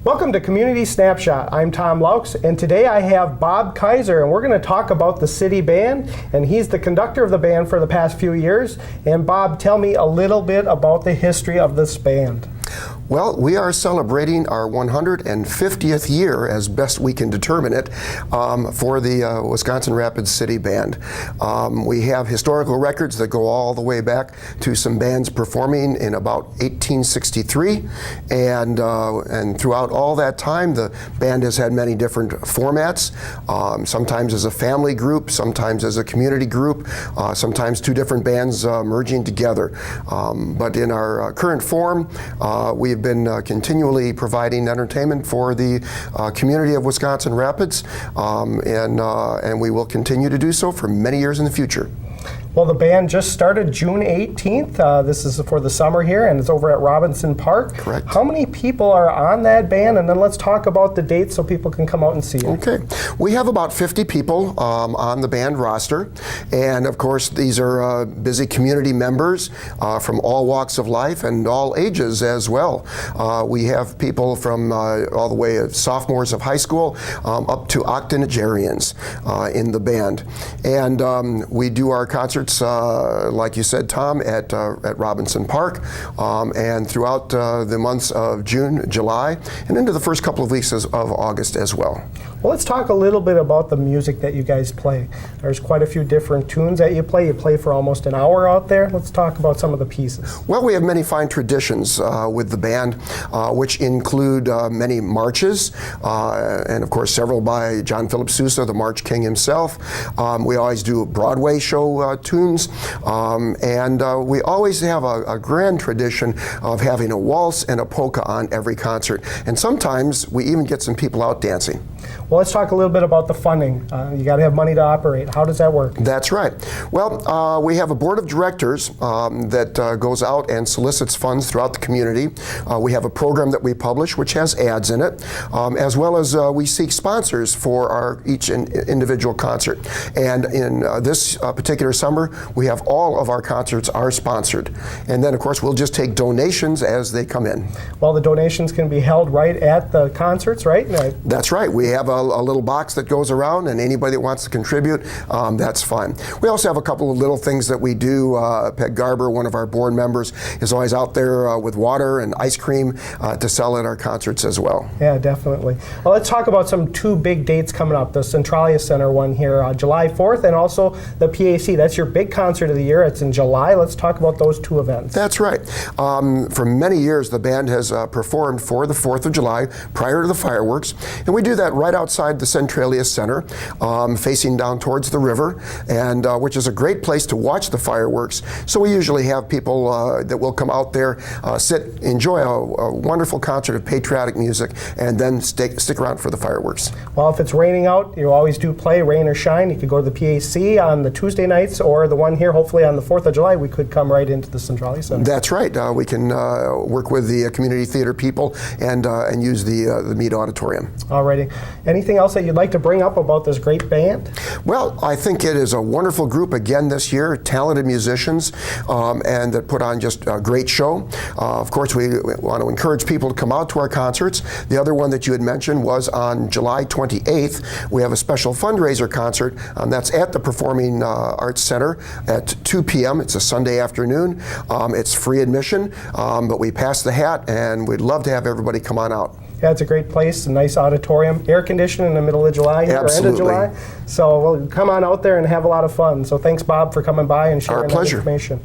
Welcome to Community Snapshot. I'm Tom Laux, and today I have Bob Kaiser, and we're going to talk about the city band, and he's the conductor of the band for the past few years. And Bob, tell me a little bit about the history of this band. Well, we are celebrating our 150th year, as best we can determine it, for the Wisconsin Rapids City Band. We have historical records that go all the way back to some bands performing in about 1863, and throughout all that time, the band has had many different formats, sometimes as a family group, sometimes as a community group, sometimes two different bands merging together. But in our current form, we've been continually providing entertainment for the community of Wisconsin Rapids, and we will continue to do so for many years in the future. Well, the band just started June 18th. This is for the summer here, and it's over at Robinson Park. Correct. How many people are on that band? And then let's talk about the dates so people can come out and see it. Okay. We have about 50 people on the band roster. And of course, these are busy community members from all walks of life and all ages as well. We have people from all the way sophomores of high school up to octogenarians in the band. And we do our concerts, like you said, Tom, at Robinson Park, and throughout the months of June, July, and into the first couple of weeks of August as well. Well, let's talk a little bit about the music that you guys play. There's quite a few different tunes that you play. You play for almost an hour out there. Let's talk about some of the pieces. Well, we have many fine traditions with the band, which include many marches, and of course several by John Philip Sousa, the March King himself. We always do Broadway show tunes, and we always have a grand tradition of having a waltz and a polka on every concert. And sometimes we even get some people out dancing. Well, let's talk a little bit about the funding. You got to have money to operate. How does that work? That's right. Well, we have a board of directors that goes out and solicits funds throughout the community. We have a program that we publish which has ads in it, as well as we seek sponsors for each individual concert. And in this particular summer, we have all of our concerts are sponsored. And then, of course, we'll just take donations as they come in. Well, the donations can be held right at the concerts, right? That's right. We have a little box that goes around, and anybody that wants to contribute, that's fine. We also have a couple of little things that we do. Peg Garber, one of our board members, is always out there with water and ice cream to sell at our concerts as well. Yeah, definitely. Well, let's talk about two big dates coming up. The Centralia Center one here, July 4th, and also the PAC. That's your big concert of the year. It's in July. Let's talk about those two events. That's right. For many years, the band has performed for the 4th of July prior to the fireworks, and we do that right outside the Centralia Center, facing down towards the river, and which is a great place to watch the fireworks. So we usually have people that will come out there, sit, enjoy a wonderful concert of patriotic music, and then stick around for the fireworks. Well, if it's raining out, you always do play, rain or shine. You could go to the PAC on the Tuesday nights, or the one here, hopefully on the 4th of July, we could come right into the Centralia Center. That's right. We can work with the community theater people and use the Mead Auditorium. Alrighty. Anything else that you'd like to bring up about this great band? Well, I think it is a wonderful group again this year, talented musicians, and that put on just a great show. Of course, we want to encourage people to come out to our concerts. The other one that you had mentioned was on July 28th. We have a special fundraiser concert, that's at the Performing Arts Center at 2 p.m. It's a Sunday afternoon. It's free admission, but we pass the hat, and we'd love to have everybody come on out. Yeah, it's a great place, a nice auditorium, air conditioned in the middle of July, or end of July. So come on out there and have a lot of fun. So thanks, Bob, for coming by and sharing that information.